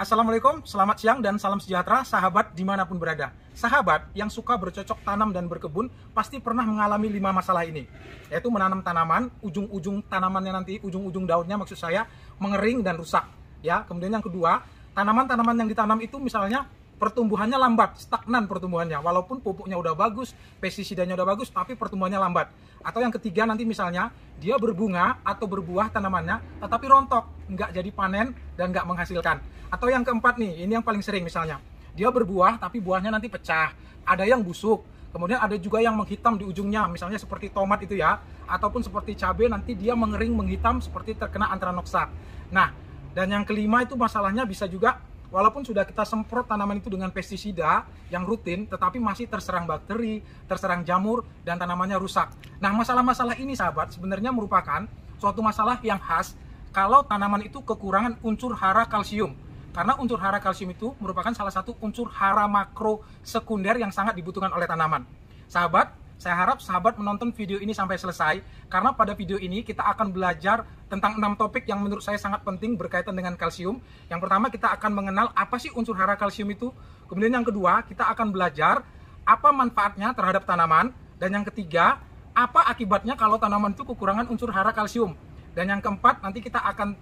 Assalamualaikum, selamat siang dan salam sejahtera sahabat dimanapun berada. Sahabat yang suka bercocok tanam dan berkebun pasti pernah mengalami 5 masalah ini, yaitu menanam tanaman, ujung-ujung tanamannya nanti, ujung-ujung daunnya maksud saya, mengering dan rusak. Ya, kemudian yang kedua, tanaman-tanaman yang ditanam itu misalnya pertumbuhannya lambat, stagnan pertumbuhannya, walaupun pupuknya udah bagus, pestisidanya udah bagus, tapi pertumbuhannya lambat. Atau yang ketiga nanti misalnya, dia berbunga atau berbuah tanamannya, tetapi rontok, nggak jadi panen dan nggak menghasilkan. Atau yang keempat nih, ini yang paling sering misalnya, dia berbuah tapi buahnya nanti pecah, ada yang busuk, kemudian ada juga yang menghitam di ujungnya, misalnya seperti tomat itu ya, ataupun seperti cabai nanti dia mengering, menghitam seperti terkena antranoksa. Nah, dan yang kelima itu masalahnya bisa juga, walaupun sudah kita semprot tanaman itu dengan pestisida yang rutin, tetapi masih terserang bakteri, terserang jamur, dan tanamannya rusak. Nah, masalah-masalah ini sahabat sebenarnya merupakan suatu masalah yang khas kalau tanaman itu kekurangan unsur hara kalsium. Karena unsur hara kalsium itu merupakan salah satu unsur hara makro sekunder yang sangat dibutuhkan oleh tanaman. Sahabat, saya harap sahabat menonton video ini sampai selesai, karena pada video ini kita akan belajar tentang 6 topik yang menurut saya sangat penting berkaitan dengan kalsium. Yang pertama, kita akan mengenal apa sih unsur hara kalsium itu. Kemudian yang kedua, kita akan belajar apa manfaatnya terhadap tanaman. Dan yang ketiga, apa akibatnya kalau tanaman itu kekurangan unsur hara kalsium. Dan yang keempat, nanti kita akan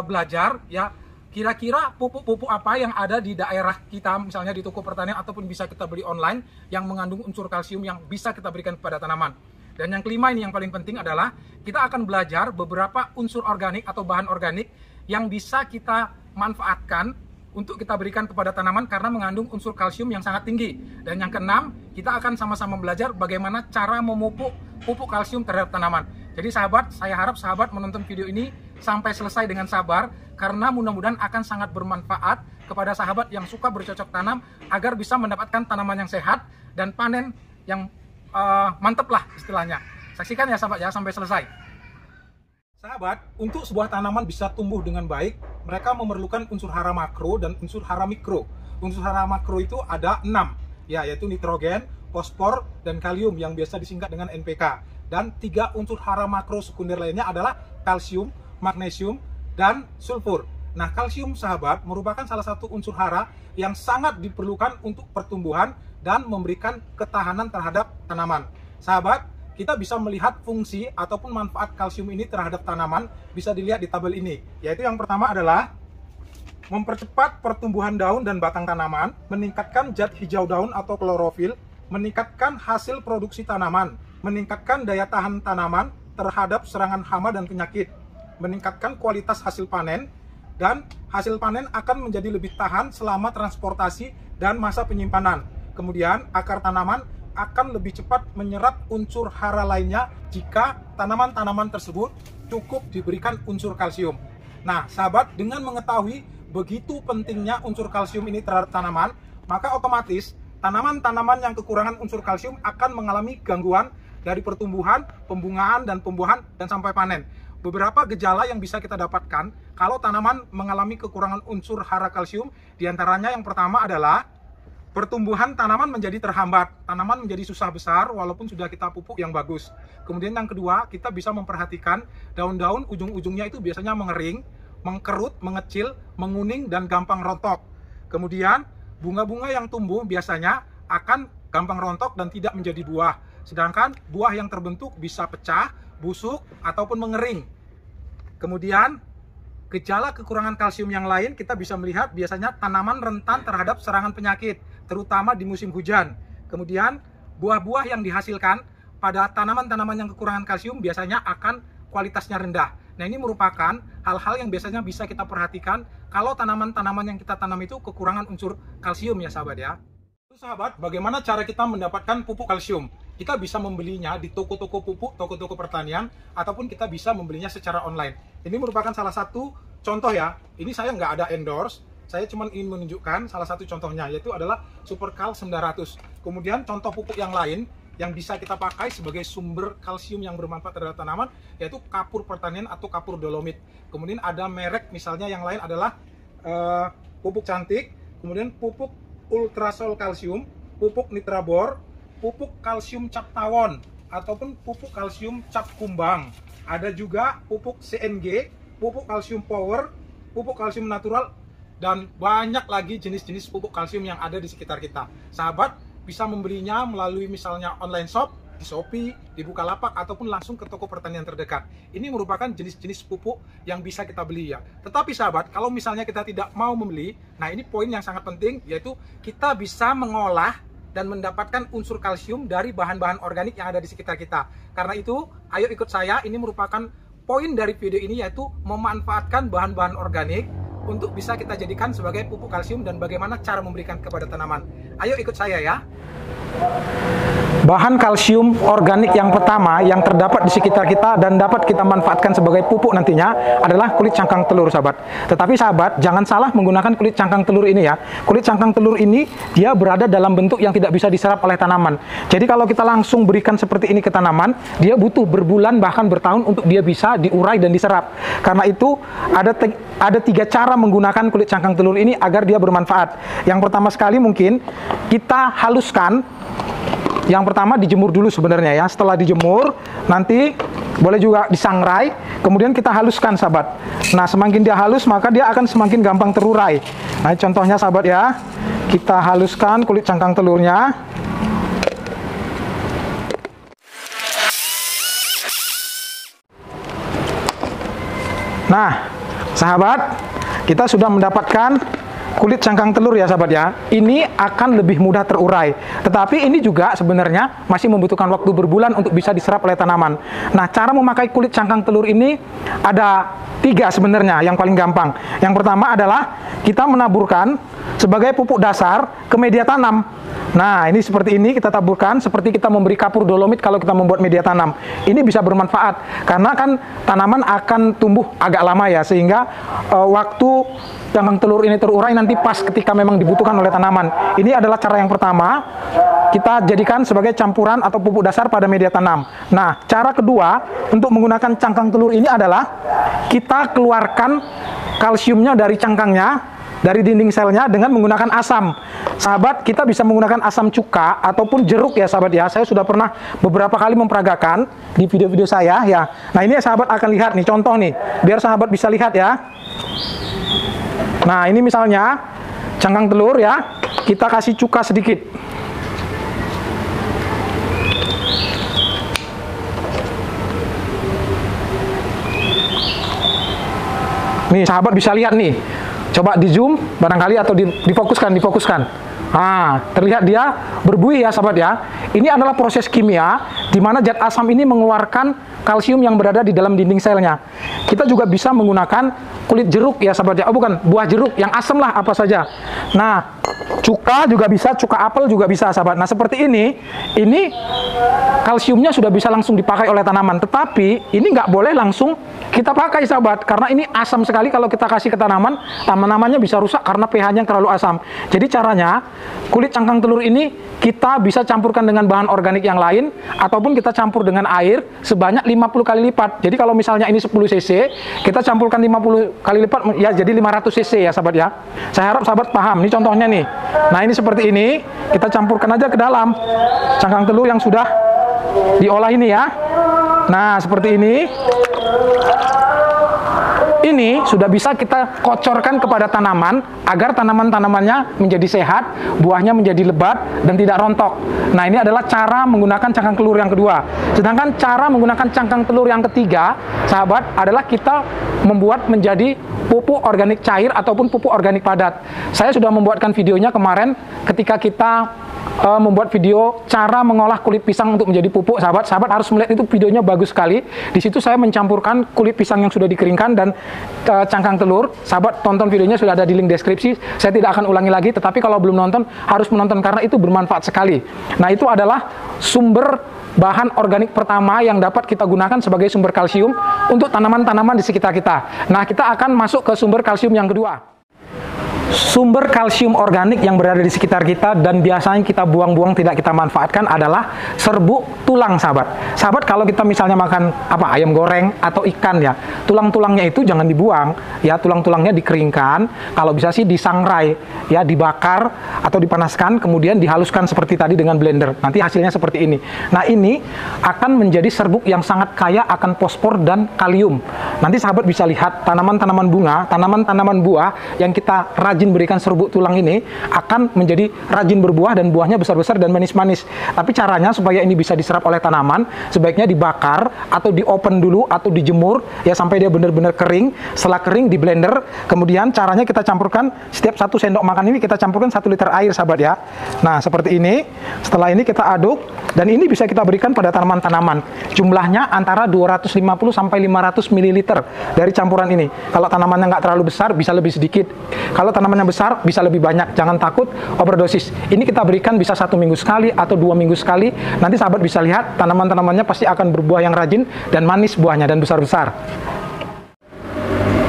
belajar ya, kira-kira pupuk-pupuk apa yang ada di daerah kita, misalnya di toko pertanian ataupun bisa kita beli online, yang mengandung unsur kalsium yang bisa kita berikan kepada tanaman. Dan yang kelima ini yang paling penting adalah kita akan belajar beberapa unsur organik atau bahan organik yang bisa kita manfaatkan untuk kita berikan kepada tanaman karena mengandung unsur kalsium yang sangat tinggi. Dan yang keenam, kita akan sama-sama belajar bagaimana cara memupuk pupuk kalsium terhadap tanaman. Jadi sahabat, saya harap sahabat menonton video ini sampai selesai dengan sabar, karena mudah-mudahan akan sangat bermanfaat kepada sahabat yang suka bercocok tanam agar bisa mendapatkan tanaman yang sehat dan panen yang mantep lah istilahnya. Saksikan ya sahabat ya sampai selesai. Sahabat, untuk sebuah tanaman bisa tumbuh dengan baik, mereka memerlukan unsur hara makro dan unsur hara mikro. Unsur hara makro itu ada 6, ya, yaitu nitrogen, fosfor, dan kalium yang biasa disingkat dengan NPK. Dan 3 unsur hara makro sekunder lainnya adalah kalsium, magnesium, dan sulfur. Nah, kalsium sahabat merupakan salah satu unsur hara yang sangat diperlukan untuk pertumbuhan dan memberikan ketahanan terhadap tanaman. Sahabat, kita bisa melihat fungsi ataupun manfaat kalsium ini terhadap tanaman bisa dilihat di tabel ini. Yaitu yang pertama adalah mempercepat pertumbuhan daun dan batang tanaman, meningkatkan zat hijau daun atau klorofil, meningkatkan hasil produksi tanaman, meningkatkan daya tahan tanaman terhadap serangan hama dan penyakit, meningkatkan kualitas hasil panen, dan hasil panen akan menjadi lebih tahan selama transportasi dan masa penyimpanan. Kemudian akar tanaman akan lebih cepat menyerap unsur hara lainnya jika tanaman-tanaman tersebut cukup diberikan unsur kalsium. Nah sahabat, dengan mengetahui begitu pentingnya unsur kalsium ini terhadap tanaman, maka otomatis tanaman-tanaman yang kekurangan unsur kalsium akan mengalami gangguan dari pertumbuhan, pembungaan, dan pembuahan, dan sampai panen. Beberapa gejala yang bisa kita dapatkan kalau tanaman mengalami kekurangan unsur hara kalsium, diantaranya yang pertama adalah pertumbuhan tanaman menjadi terhambat, tanaman menjadi susah besar walaupun sudah kita pupuk yang bagus. Kemudian yang kedua, kita bisa memperhatikan daun-daun ujung-ujungnya itu biasanya mengering, mengkerut, mengecil, menguning, dan gampang rontok. Kemudian bunga-bunga yang tumbuh biasanya akan gampang rontok dan tidak menjadi buah. Sedangkan buah yang terbentuk bisa pecah, busuk, ataupun mengering. Kemudian gejala kekurangan kalsium yang lain kita bisa melihat biasanya tanaman rentan terhadap serangan penyakit, terutama di musim hujan. Kemudian buah-buah yang dihasilkan pada tanaman-tanaman yang kekurangan kalsium biasanya akan kualitasnya rendah. Nah, ini merupakan hal-hal yang biasanya bisa kita perhatikan kalau tanaman-tanaman yang kita tanam itu kekurangan unsur kalsium ya sahabat ya. Sahabat, bagaimana cara kita mendapatkan pupuk kalsium? Kita bisa membelinya di toko-toko pupuk, toko-toko pertanian, ataupun kita bisa membelinya secara online. Ini merupakan salah satu contoh ya. Ini saya nggak ada endorse, saya cuma ingin menunjukkan salah satu contohnya, yaitu adalah Superkal 900. Kemudian contoh pupuk yang lain yang bisa kita pakai sebagai sumber kalsium yang bermanfaat terhadap tanaman, yaitu kapur pertanian atau kapur dolomit. Kemudian ada merek misalnya yang lain adalah pupuk cantik, kemudian pupuk ultrasol kalsium, pupuk nitrabor, pupuk kalsium cap tawon, ataupun pupuk kalsium cap kumbang. Ada juga pupuk CNG, pupuk kalsium power, pupuk kalsium natural, dan banyak lagi jenis-jenis pupuk kalsium yang ada di sekitar kita. Sahabat bisa membelinya melalui misalnya online shop, di Shopee, di Bukalapak, ataupun langsung ke toko pertanian terdekat. Ini merupakan jenis-jenis pupuk yang bisa kita beli ya. Tetapi sahabat, kalau misalnya kita tidak mau membeli, nah ini poin yang sangat penting, yaitu kita bisa mengolah dan mendapatkan unsur kalsium dari bahan-bahan organik yang ada di sekitar kita. Karena itu, ayo ikut saya, ini merupakan poin dari video ini, yaitu memanfaatkan bahan-bahan organik untuk bisa kita jadikan sebagai pupuk kalsium dan bagaimana cara memberikan kepada tanaman. Ayo ikut saya ya. Bahan kalsium organik yang pertama yang terdapat di sekitar kita dan dapat kita manfaatkan sebagai pupuk nantinya adalah kulit cangkang telur, sahabat. Tetapi sahabat, jangan salah menggunakan kulit cangkang telur ini ya. Kulit cangkang telur ini dia berada dalam bentuk yang tidak bisa diserap oleh tanaman. Jadi kalau kita langsung berikan seperti ini ke tanaman, dia butuh berbulan bahkan bertahun untuk dia bisa diurai dan diserap. Karena itu ada 3 cara menggunakan kulit cangkang telur ini agar dia bermanfaat. Yang pertama sekali mungkin kita haluskan. Yang pertama dijemur dulu sebenarnya ya. Setelah dijemur, nanti boleh juga disangrai, kemudian kita haluskan, sahabat. Nah, semakin dia halus, maka dia akan semakin gampang terurai. Nah, contohnya sahabat ya, kita haluskan kulit cangkang telurnya. Nah, sahabat, kita sudah mendapatkan kulit cangkang telur ya sahabat ya. Ini akan lebih mudah terurai. Tetapi ini juga sebenarnya masih membutuhkan waktu berbulan untuk bisa diserap oleh tanaman. Nah, cara memakai kulit cangkang telur ini ada 3 sebenarnya yang paling gampang. Yang pertama adalah kita menaburkan sebagai pupuk dasar ke media tanam. Nah, ini seperti ini kita taburkan, seperti kita memberi kapur dolomit kalau kita membuat media tanam. Ini bisa bermanfaat, karena kan tanaman akan tumbuh agak lama ya, sehingga waktu cangkang telur ini terurai nanti pas ketika memang dibutuhkan oleh tanaman. Ini adalah cara yang pertama, kita jadikan sebagai campuran atau pupuk dasar pada media tanam. Nah, cara kedua untuk menggunakan cangkang telur ini adalah kita keluarkan kalsiumnya dari cangkangnya, dari dinding selnya dengan menggunakan asam. Sahabat, kita bisa menggunakan asam cuka ataupun jeruk ya sahabat ya. Saya sudah pernah beberapa kali memperagakan di video-video saya ya. Nah, ini sahabat akan lihat nih contoh nih, biar sahabat bisa lihat ya. Nah, ini misalnya cangkang telur ya, kita kasih cuka sedikit. Nih, sahabat bisa lihat nih. Coba di zoom barangkali atau difokuskan. Nah, terlihat dia berbuih ya sahabat ya. Ini adalah proses kimia di mana zat asam ini mengeluarkan kalsium yang berada di dalam dinding selnya. Kita juga bisa menggunakan kulit jeruk ya sahabat ya. Oh bukan, buah jeruk yang asam lah apa saja. Nah, cuka juga bisa, cuka apel juga bisa sahabat. Nah, seperti ini kalsiumnya sudah bisa langsung dipakai oleh tanaman. Tetapi ini nggak boleh langsung kita pakai sahabat, karena ini asam sekali. Kalau kita kasih ke tanaman, tanamannya bisa rusak karena pH-nya terlalu asam. Jadi caranya, kulit cangkang telur ini kita bisa campurkan dengan bahan organik yang lain, ataupun kita campur dengan air sebanyak 50 kali lipat. Jadi kalau misalnya ini 10 cc, kita campurkan 50 kali lipat, ya jadi 500 cc ya sahabat ya. Saya harap sahabat paham, ini contohnya nih. Nah, ini seperti ini, kita campurkan aja ke dalam cangkang telur yang sudah diolah ini ya. Nah, seperti ini. Ini sudah bisa kita kocorkan kepada tanaman agar tanaman-tanamannya menjadi sehat, buahnya menjadi lebat dan tidak rontok. Nah, ini adalah cara menggunakan cangkang telur yang kedua. Sedangkan cara menggunakan cangkang telur yang ketiga, sahabat, adalah kita membuat menjadi pupuk organik cair ataupun pupuk organik padat. Saya sudah membuatkan videonya kemarin ketika kita membuat video cara mengolah kulit pisang untuk menjadi pupuk. Sahabat harus melihat, itu videonya bagus sekali. Di situ saya mencampurkan kulit pisang yang sudah dikeringkan dan cangkang telur. Sahabat tonton videonya, sudah ada di link deskripsi. Saya tidak akan ulangi lagi, tetapi kalau belum nonton harus menonton karena itu bermanfaat sekali. Nah, itu adalah sumber bahan organik pertama yang dapat kita gunakan sebagai sumber kalsium untuk tanaman-tanaman di sekitar kita. Nah, kita akan masuk ke sumber kalsium yang kedua. Sumber kalsium organik yang berada di sekitar kita dan biasanya kita buang-buang, tidak kita manfaatkan adalah serbuk tulang, sahabat. Sahabat, kalau kita misalnya makan ayam goreng atau ikan ya, tulang-tulangnya itu jangan dibuang ya, tulang-tulangnya dikeringkan, kalau bisa sih disangrai ya, dibakar atau dipanaskan, kemudian dihaluskan seperti tadi dengan blender. Nanti hasilnya seperti ini. Nah, ini akan menjadi serbuk yang sangat kaya akan fosfor dan kalium. Nanti sahabat bisa lihat tanaman-tanaman bunga, tanaman-tanaman buah yang kita rajin berikan serbuk tulang ini akan menjadi rajin berbuah dan buahnya besar-besar dan manis-manis. Tapi caranya supaya ini bisa diserap oleh tanaman, sebaiknya dibakar atau di open dulu atau dijemur ya sampai dia benar-benar kering. Setelah kering di blender, kemudian caranya kita campurkan setiap 1 sendok makan ini kita campurkan 1 liter air, sahabat ya. Nah, seperti ini. Setelah ini kita aduk dan ini bisa kita berikan pada tanaman-tanaman. Jumlahnya antara 250 sampai 500 ml dari campuran ini. Kalau tanamannya nggak terlalu besar bisa lebih sedikit. Kalau tanamannya besar bisa lebih banyak. Jangan takut overdosis. Ini kita berikan bisa 1 minggu sekali atau 2 minggu sekali. Nanti sahabat bisa lihat tanaman-tanamannya pasti akan berbuah yang rajin dan manis buahnya dan besar-besar.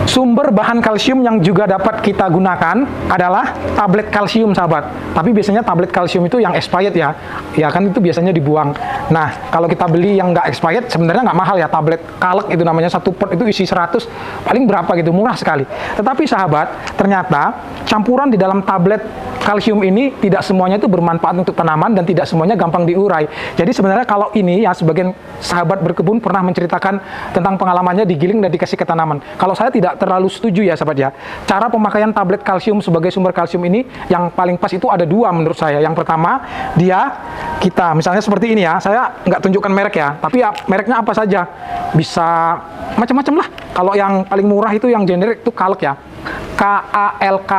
Sumber bahan kalsium yang juga dapat kita gunakan adalah tablet kalsium, sahabat. Tapi biasanya tablet kalsium itu yang expired ya. Ya kan itu biasanya dibuang. Nah, kalau kita beli yang nggak expired sebenarnya nggak mahal ya. Tablet kalek itu namanya, 1 pot itu isi 100, paling berapa gitu, murah sekali. Tetapi sahabat, ternyata campuran di dalam tablet kalsium ini tidak semuanya itu bermanfaat untuk tanaman dan tidak semuanya gampang diurai. Jadi sebenarnya kalau ini ya, sebagian sahabat berkebun pernah menceritakan tentang pengalamannya digiling dan dikasih ke tanaman. Kalau saya tidak terlalu setuju ya, sahabat ya. Cara pemakaian tablet kalsium sebagai sumber kalsium ini yang paling pas itu ada 2 menurut saya. Yang pertama, kita misalnya seperti ini ya, saya nggak tunjukkan merek ya, tapi ya mereknya apa saja. Bisa macam-macam lah. Kalau yang paling murah itu yang generik itu Kalk ya. KALK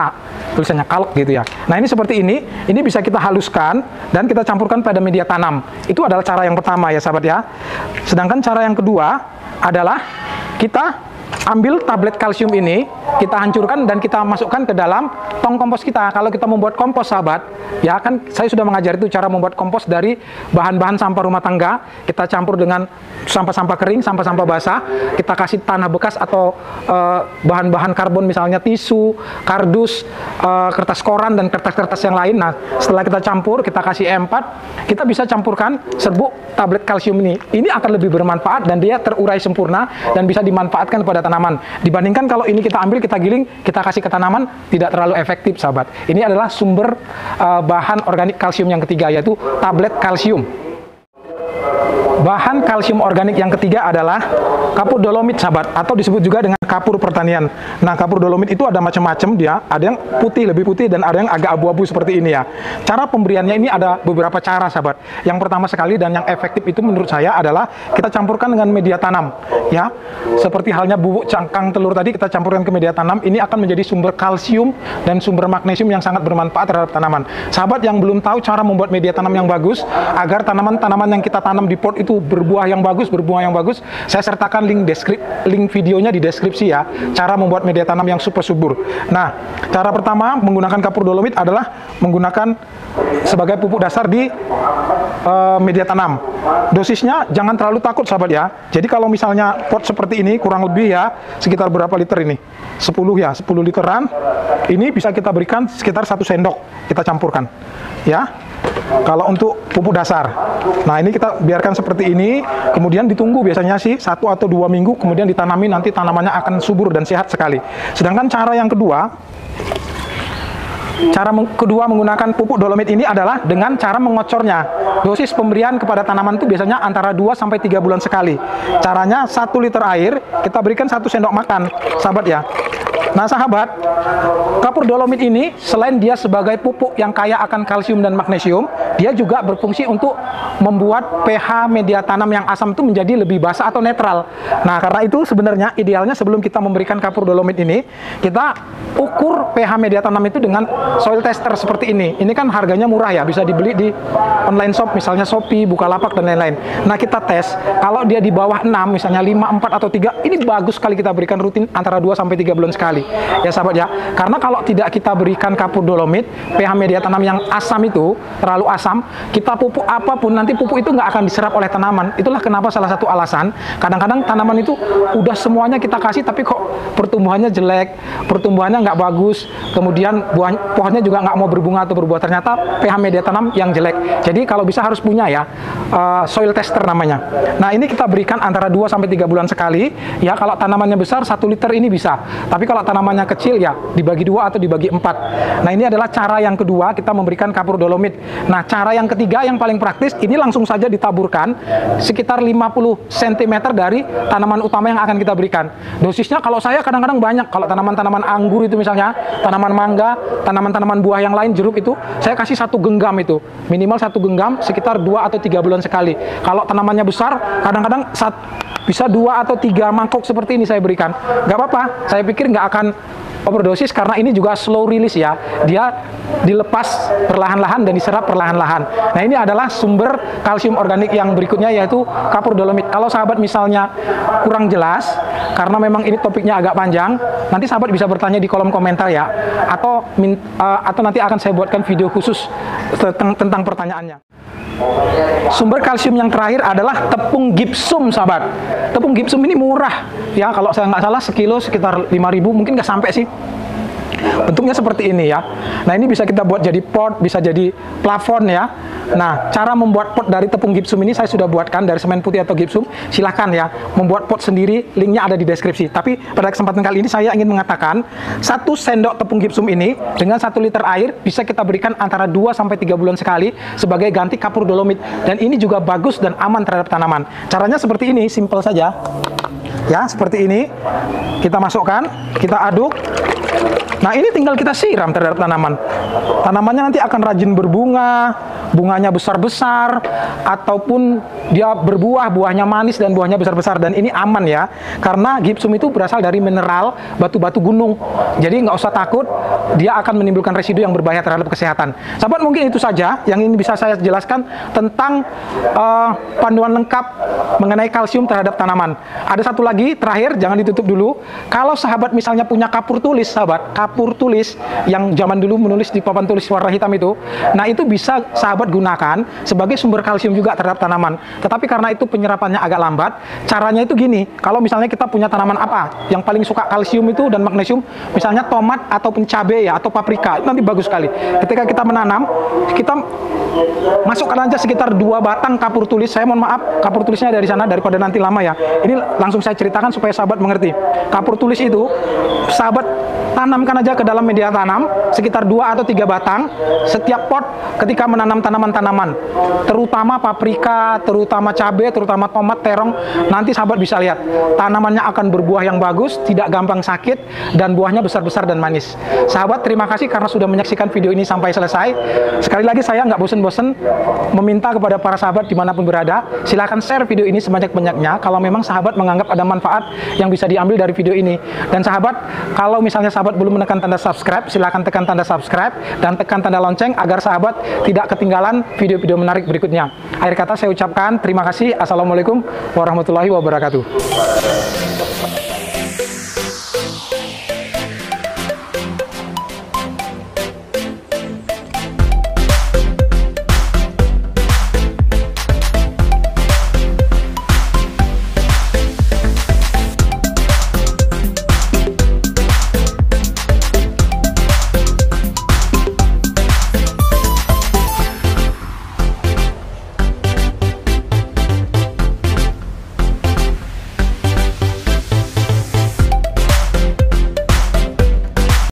tulisannya, Kalk gitu ya. Nah, ini seperti ini bisa kita haluskan dan kita campurkan pada media tanam. Itu adalah cara yang pertama ya, sahabat ya. Sedangkan cara yang kedua adalah kita ambil tablet kalsium ini, kita hancurkan dan kita masukkan ke dalam tong kompos kita. Kalau kita membuat kompos, sahabat, ya kan saya sudah mengajar itu cara membuat kompos dari bahan-bahan sampah rumah tangga. Kita campur dengan sampah-sampah kering, sampah-sampah basah, kita kasih tanah bekas atau bahan-bahan karbon misalnya tisu, kardus, kertas koran dan kertas-kertas yang lain. Nah, setelah kita campur, kita kasih E4, kita bisa campurkan serbuk tablet kalsium ini. Ini akan lebih bermanfaat dan dia terurai sempurna dan bisa dimanfaatkan kepada tanaman. Dibandingkan kalau ini kita ambil, kita giling, kita kasih ke tanaman, tidak terlalu efektif, sahabat. Ini adalah sumber bahan organik kalsium yang ketiga, yaitu tablet kalsium. Bahan kalsium organik yang ketiga adalah kapur dolomit, sahabat, atau disebut juga dengan kapur pertanian. Nah, kapur dolomit itu ada macam-macam dia, ada yang putih, lebih putih, dan ada yang agak abu-abu seperti ini ya. Cara pemberiannya ini ada beberapa cara, sahabat. Yang pertama sekali dan yang efektif itu menurut saya adalah kita campurkan dengan media tanam ya. Seperti halnya bubuk cangkang telur tadi kita campurkan ke media tanam, ini akan menjadi sumber kalsium dan sumber magnesium yang sangat bermanfaat terhadap tanaman. Sahabat yang belum tahu cara membuat media tanam yang bagus agar tanaman-tanaman yang kita tanam di pot itu berbuah yang bagus, saya sertakan link videonya di deskripsi ya, cara membuat media tanam yang super subur. Nah, cara pertama menggunakan kapur dolomit adalah menggunakan sebagai pupuk dasar di media tanam. Dosisnya jangan terlalu takut, sahabat ya. Jadi kalau misalnya pot seperti ini kurang lebih ya sekitar berapa liter ini? 10 ya, 10 literan. Ini bisa kita berikan sekitar 1 sendok kita campurkan ya. Kalau untuk pupuk dasar, nah ini kita biarkan seperti ini, kemudian ditunggu biasanya sih 1 atau 2 minggu, kemudian ditanami, nanti tanamannya akan subur dan sehat sekali. Sedangkan cara kedua menggunakan pupuk dolomit ini adalah dengan cara mengocornya. Dosis pemberian kepada tanaman itu biasanya antara 2 sampai 3 bulan sekali. Caranya 1 liter air kita berikan 1 sendok makan, sahabat ya. Nah, sahabat, kapur dolomit ini selain dia sebagai pupuk yang kaya akan kalsium dan magnesium, dia juga berfungsi untuk membuat pH media tanam yang asam itu menjadi lebih basa atau netral. Nah, karena itu sebenarnya idealnya sebelum kita memberikan kapur dolomit ini, kita ukur pH media tanam itu dengan soil tester seperti ini. Ini kan harganya murah ya, bisa dibeli di online shop, misalnya Shopee, Bukalapak, dan lain-lain. Nah, kita tes, kalau dia di bawah 6, misalnya 5, 4, atau 3, ini bagus sekali kita berikan rutin antara 2 sampai 3 bulan sekali. Ya, sahabat ya, karena kalau tidak kita berikan kapur dolomit, pH media tanam yang asam itu, terlalu asam, tanam, kita pupuk apapun, nanti pupuk itu nggak akan diserap oleh tanaman. Itulah kenapa salah satu alasan, kadang-kadang tanaman itu udah semuanya kita kasih, tapi kok pertumbuhannya jelek, pertumbuhannya nggak bagus, kemudian pohonnya juga nggak mau berbunga atau berbuah. Ternyata pH media tanam yang jelek. Jadi kalau bisa harus punya ya, soil tester namanya. Nah, ini kita berikan antara 2-3 bulan sekali. Ya, kalau tanamannya besar, 1 liter ini bisa. Tapi kalau tanamannya kecil ya, dibagi 2 atau dibagi 4. Nah, ini adalah cara yang kedua, kita memberikan kapur dolomit. Nah, cara yang ketiga yang paling praktis, ini langsung saja ditaburkan sekitar 50 cm dari tanaman utama yang akan kita berikan. Dosisnya kalau saya kadang-kadang banyak. Kalau tanaman-tanaman anggur itu misalnya, tanaman mangga, tanaman-tanaman buah yang lain, jeruk itu, saya kasih 1 genggam itu. Minimal 1 genggam sekitar 2 atau 3 bulan sekali. Kalau tanamannya besar, kadang-kadang bisa 2 atau 3 mangkok seperti ini saya berikan. Nggak apa-apa, saya pikir nggak akan overdosis karena ini juga slow release ya. Dia dilepas perlahan-lahan dan diserap perlahan-lahan. Nah, ini adalah sumber kalsium organik yang berikutnya, yaitu kapur dolomit. Kalau sahabat misalnya kurang jelas, karena memang ini topiknya agak panjang, nanti sahabat bisa bertanya di kolom komentar ya. Atau nanti akan saya buatkan video khusus tentang pertanyaannya. Sumber kalsium yang terakhir adalah tepung gipsum, sahabat. Tepung gipsum ini murah ya, kalau saya nggak salah sekilo sekitar 5.000, mungkin nggak sampai sih. Bentuknya seperti ini ya. Nah, ini bisa kita buat jadi pot, bisa jadi plafon ya. Nah, cara membuat pot dari tepung gipsum ini saya sudah buatkan dari semen putih atau gipsum. Silahkan ya, membuat pot sendiri, linknya ada di deskripsi. Tapi pada kesempatan kali ini saya ingin mengatakan, 1 sendok tepung gipsum ini dengan 1 liter air bisa kita berikan antara 2-3 bulan sekali sebagai ganti kapur dolomit. Dan ini juga bagus dan aman terhadap tanaman. Caranya seperti ini, simple saja. Ya, seperti ini. Kita masukkan, kita aduk. Nah, ini tinggal kita siram terhadap tanaman. Tanamannya nanti akan rajin berbunga, bunganya besar-besar, ataupun dia berbuah, buahnya manis dan buahnya besar-besar. Dan ini aman ya, karena gipsum itu berasal dari mineral batu-batu gunung. Jadi nggak usah takut, dia akan menimbulkan residu yang berbahaya terhadap kesehatan. Sahabat, mungkin itu saja yang ini bisa saya jelaskan tentang panduan lengkap mengenai kalsium terhadap tanaman. Ada satu lagi, terakhir, jangan ditutup dulu. Kalau sahabat misalnya punya kapur tulis, sahabat, kapur tulis yang zaman dulu menulis di papan tulis warna hitam itu, nah itu bisa sahabat gunakan sebagai sumber kalsium juga terhadap tanaman. Tetapi karena itu penyerapannya agak lambat, caranya itu gini, kalau misalnya kita punya tanaman apa yang paling suka kalsium itu dan magnesium, misalnya tomat ataupun cabai ya, atau paprika, itu nanti bagus sekali. Ketika kita menanam, kita masukkan aja sekitar 2 batang kapur tulis. Saya mohon maaf, kapur tulisnya dari sana, daripada nanti lama ya. Ini langsung saya ceritakan supaya sahabat mengerti. Kapur tulis itu, sahabat tanamkan aja ke dalam media tanam sekitar 2 atau 3 batang setiap pot ketika menanam tanaman-tanaman, terutama paprika, terutama cabai, terutama tomat, terong. Nanti sahabat bisa lihat tanamannya akan berbuah yang bagus, tidak gampang sakit, dan buahnya besar-besar dan manis. Sahabat, terima kasih karena sudah menyaksikan video ini sampai selesai. Sekali lagi saya nggak bosen-bosen meminta kepada para sahabat dimanapun berada, silahkan share video ini sebanyak-banyaknya kalau memang sahabat menganggap ada manfaat yang bisa diambil dari video ini. Dan sahabat, kalau misalnya sahabat belum menekan tanda subscribe, silahkan tekan tanda subscribe dan tekan tanda lonceng agar sahabat tidak ketinggalan video-video menarik berikutnya. Akhir kata saya ucapkan terima kasih. Assalamualaikum warahmatullahi wabarakatuh.